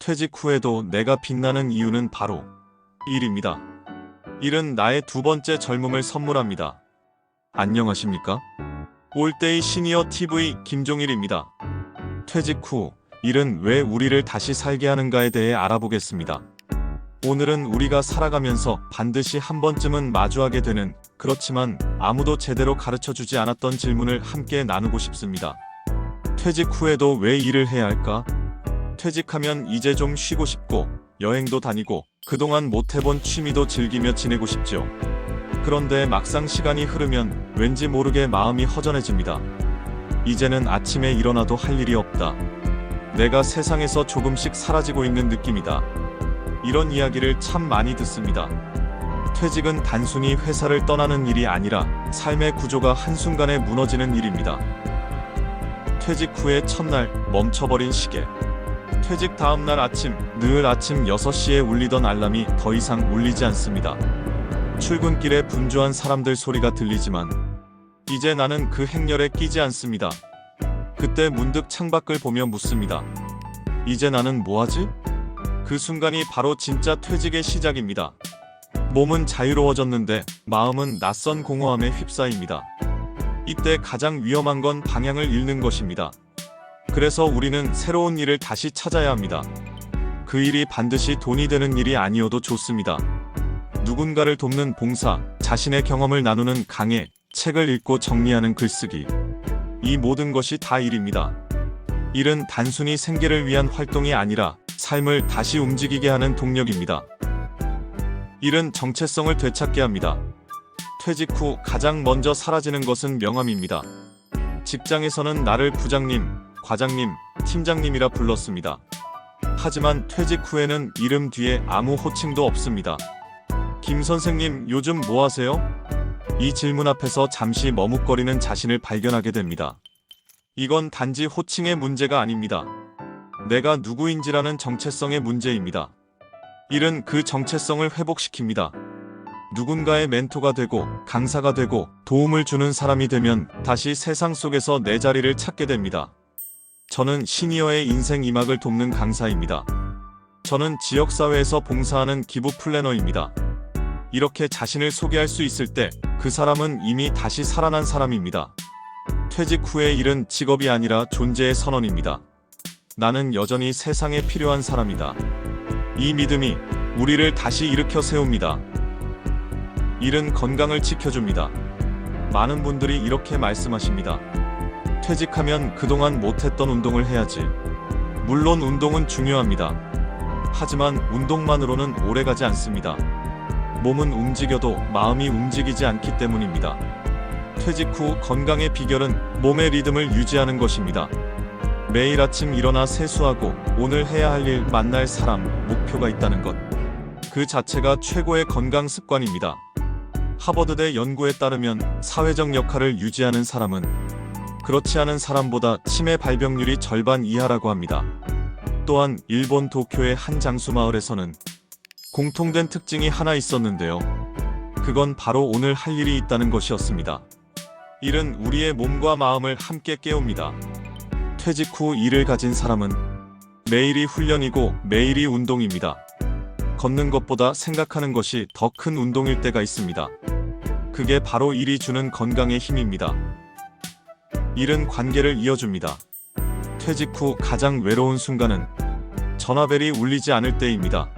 퇴직 후에도 내가 빛나는 이유는 바로 일입니다. 일은 나의 두 번째 젊음을 선물합니다. 안녕하십니까? 올데이 시니어 TV 김종일입니다. 퇴직 후 일은 왜 우리를 다시 살게 하는가에 대해 알아보겠습니다. 오늘은 우리가 살아가면서 반드시 한 번쯤은 마주하게 되는, 그렇지만 아무도 제대로 가르쳐주지 않았던 질문을 함께 나누고 싶습니다. 퇴직 후에도 왜 일을 해야 할까? 퇴직하면 이제 좀 쉬고 싶고, 여행도 다니고, 그동안 못해본 취미도 즐기며 지내고 싶죠. 그런데 막상 시간이 흐르면 왠지 모르게 마음이 허전해집니다. 이제는 아침에 일어나도 할 일이 없다. 내가 세상에서 조금씩 사라지고 있는 느낌이다. 이런 이야기를 참 많이 듣습니다. 퇴직은 단순히 회사를 떠나는 일이 아니라 삶의 구조가 한순간에 무너지는 일입니다. 퇴직 후의 첫날, 멈춰버린 시계. 퇴직 다음날 아침, 늘 아침 6시에 울리던 알람이 더 이상 울리지 않습니다. 출근길에 분주한 사람들 소리가 들리지만 이제 나는 그 행렬에 끼지 않습니다. 그때 문득 창밖을 보며 묻습니다. 이제 나는 뭐하지? 그 순간이 바로 진짜 퇴직의 시작입니다. 몸은 자유로워졌는데 마음은 낯선 공허함에 휩싸입니다. 이때 가장 위험한 건 방향을 잃는 것입니다. 그래서 우리는 새로운 일을 다시 찾아야 합니다. 그 일이 반드시 돈이 되는 일이 아니어도 좋습니다. 누군가를 돕는 봉사, 자신의 경험을 나누는 강의, 책을 읽고 정리하는 글쓰기. 이 모든 것이 다 일입니다. 일은 단순히 생계를 위한 활동이 아니라 삶을 다시 움직이게 하는 동력입니다. 일은 정체성을 되찾게 합니다. 퇴직 후 가장 먼저 사라지는 것은 명함입니다. 직장에서는 나를 부장님, 과장님, 팀장님이라 불렀습니다. 하지만 퇴직 후에는 이름 뒤에 아무 호칭도 없습니다. 김 선생님, 요즘 뭐 하세요? 이 질문 앞에서 잠시 머뭇거리는 자신을 발견하게 됩니다. 이건 단지 호칭의 문제가 아닙니다. 내가 누구인지라는 정체성의 문제입니다. 일은 그 정체성을 회복시킵니다. 누군가의 멘토가 되고, 강사가 되고, 도움을 주는 사람이 되면 다시 세상 속에서 내 자리를 찾게 됩니다. 저는 시니어의 인생 2막을 돕는 강사입니다. 저는 지역사회에서 봉사하는 기부 플래너입니다. 이렇게 자신을 소개할 수 있을 때 그 사람은 이미 다시 살아난 사람입니다. 퇴직 후의 일은 직업이 아니라 존재의 선언입니다. 나는 여전히 세상에 필요한 사람이다. 이 믿음이 우리를 다시 일으켜 세웁니다. 일은 건강을 지켜줍니다. 많은 분들이 이렇게 말씀하십니다. 퇴직하면 그동안 못했던 운동을 해야지. 물론 운동은 중요합니다. 하지만 운동만으로는 오래가지 않습니다. 몸은 움직여도 마음이 움직이지 않기 때문입니다. 퇴직 후 건강의 비결은 몸의 리듬을 유지하는 것입니다. 매일 아침 일어나 세수하고 오늘 해야 할 일, 만날 사람, 목표가 있다는 것. 그 자체가 최고의 건강 습관입니다. 하버드대 연구에 따르면 사회적 역할을 유지하는 사람은 그렇지 않은 사람보다 치매 발병률이 절반 이하라고 합니다. 또한 일본 도쿄의 한 장수 마을에서는 공통된 특징이 하나 있었는데요. 그건 바로 오늘 할 일이 있다는 것이었습니다. 일은 우리의 몸과 마음을 함께 깨웁니다. 퇴직 후 일을 가진 사람은 매일이 훈련이고 매일이 운동입니다. 걷는 것보다 생각하는 것이 더 큰 운동일 때가 있습니다. 그게 바로 일이 주는 건강의 힘입니다. 일은 관계를 이어줍니다. 퇴직 후 가장 외로운 순간은 전화벨이 울리지 않을 때입니다.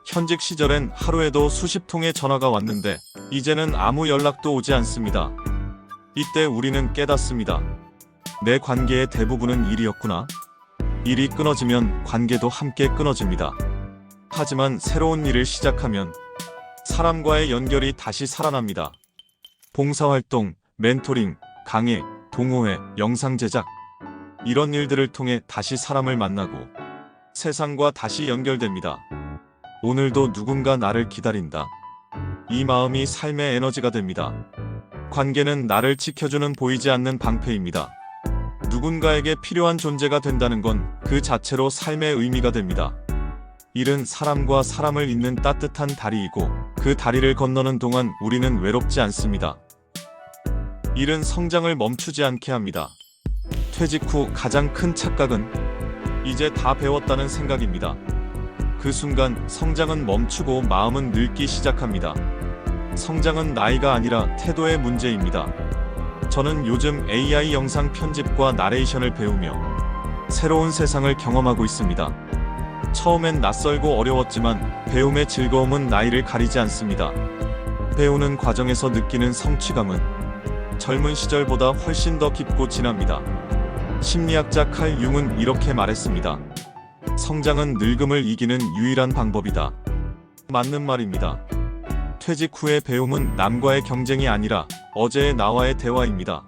현직 시절엔 하루에도 수십 통의 전화가 왔는데 이제는 아무 연락도 오지 않습니다. 이때 우리는 깨닫습니다. 내 관계의 대부분은 일이었구나. 일이 끊어지면 관계도 함께 끊어집니다. 하지만 새로운 일을 시작하면 사람과의 연결이 다시 살아납니다. 봉사활동, 멘토링, 강의, 동호회, 영상 제작, 이런 일들을 통해 다시 사람을 만나고 세상과 다시 연결됩니다. 오늘도 누군가 나를 기다린다. 이 마음이 삶의 에너지가 됩니다. 관계는 나를 지켜주는 보이지 않는 방패입니다. 누군가에게 필요한 존재가 된다는 건 그 자체로 삶의 의미가 됩니다. 일은 사람과 사람을 잇는 따뜻한 다리이고 그 다리를 건너는 동안 우리는 외롭지 않습니다. 일은 성장을 멈추지 않게 합니다. 퇴직 후 가장 큰 착각은 이제 다 배웠다는 생각입니다. 그 순간 성장은 멈추고 마음은 늙기 시작합니다. 성장은 나이가 아니라 태도의 문제입니다. 저는 요즘 AI 영상 편집과 나레이션을 배우며 새로운 세상을 경험하고 있습니다. 처음엔 낯설고 어려웠지만 배움의 즐거움은 나이를 가리지 않습니다. 배우는 과정에서 느끼는 성취감은 젊은 시절보다 훨씬 더 깊고 진합니다. 심리학자 칼 융은 이렇게 말했습니다. 성장은 늙음을 이기는 유일한 방법이다. 맞는 말입니다. 퇴직 후의 배움은 남과의 경쟁이 아니라 어제의 나와의 대화입니다.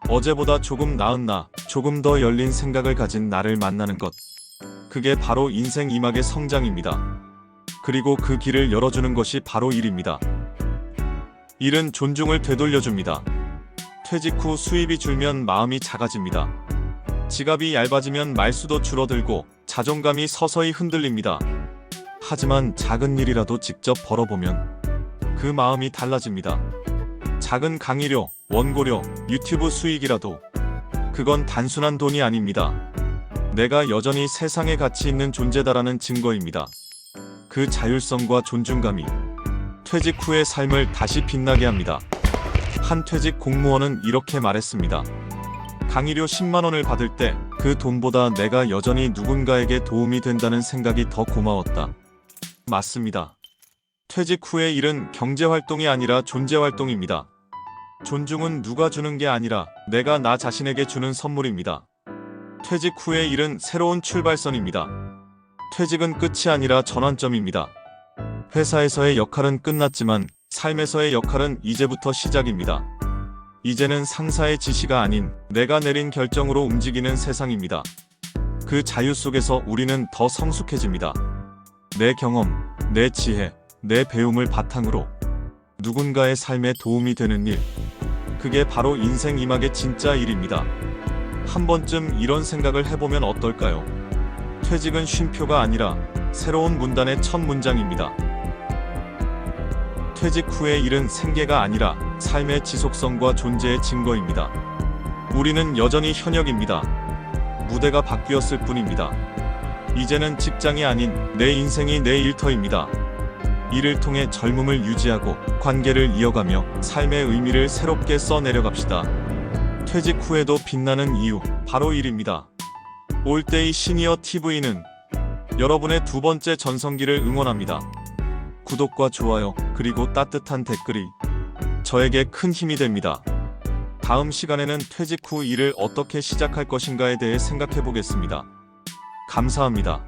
어제보다 조금 나은 나, 조금 더 열린 생각을 가진 나를 만나는 것. 그게 바로 인생 2막의 성장입니다. 그리고 그 길을 열어주는 것이 바로 일입니다. 일은 존중을 되돌려줍니다. 퇴직 후 수입이 줄면 마음이 작아집니다. 지갑이 얇아지면 말수도 줄어들고 자존감이 서서히 흔들립니다. 하지만 작은 일이라도 직접 벌어보면 그 마음이 달라집니다. 작은 강의료, 원고료, 유튜브 수익이라도 그건 단순한 돈이 아닙니다. 내가 여전히 세상에 가치 있는 존재다라는 증거입니다. 그 자율성과 존중감이 퇴직 후의 삶을 다시 빛나게 합니다. 한 퇴직 공무원은 이렇게 말했습니다. 강의료 10만 원을 받을 때 그 돈보다 내가 여전히 누군가에게 도움이 된다는 생각이 더 고마웠다. 맞습니다. 퇴직 후의 일은 경제활동이 아니라 존재활동입니다. 존중은 누가 주는 게 아니라 내가 나 자신에게 주는 선물입니다. 퇴직 후의 일은 새로운 출발선입니다. 퇴직은 끝이 아니라 전환점입니다. 회사에서의 역할은 끝났지만 삶에서의 역할은 이제부터 시작입니다. 이제는 상사의 지시가 아닌 내가 내린 결정으로 움직이는 세상입니다. 그 자유 속에서 우리는 더 성숙해집니다. 내 경험, 내 지혜, 내 배움을 바탕으로 누군가의 삶에 도움이 되는 일. 그게 바로 인생 2막의 진짜 일입니다. 한 번쯤 이런 생각을 해보면 어떨까요? 퇴직은 쉼표가 아니라 새로운 문단의 첫 문장입니다. 퇴직 후의 일은 생계가 아니라 삶의 지속성과 존재의 증거입니다. 우리는 여전히 현역입니다. 무대가 바뀌었을 뿐입니다. 이제는 직장이 아닌 내 인생이 내 일터입니다. 이를 통해 젊음을 유지하고 관계를 이어가며 삶의 의미를 새롭게 써내려갑시다. 퇴직 후에도 빛나는 이유, 바로 일입니다. 올데이 시니어 TV는 여러분의 두 번째 전성기를 응원합니다. 구독과 좋아요, 그리고 따뜻한 댓글이 저에게 큰 힘이 됩니다. 다음 시간에는 퇴직 후 일을 어떻게 시작할 것인가에 대해 생각해 보겠습니다. 감사합니다.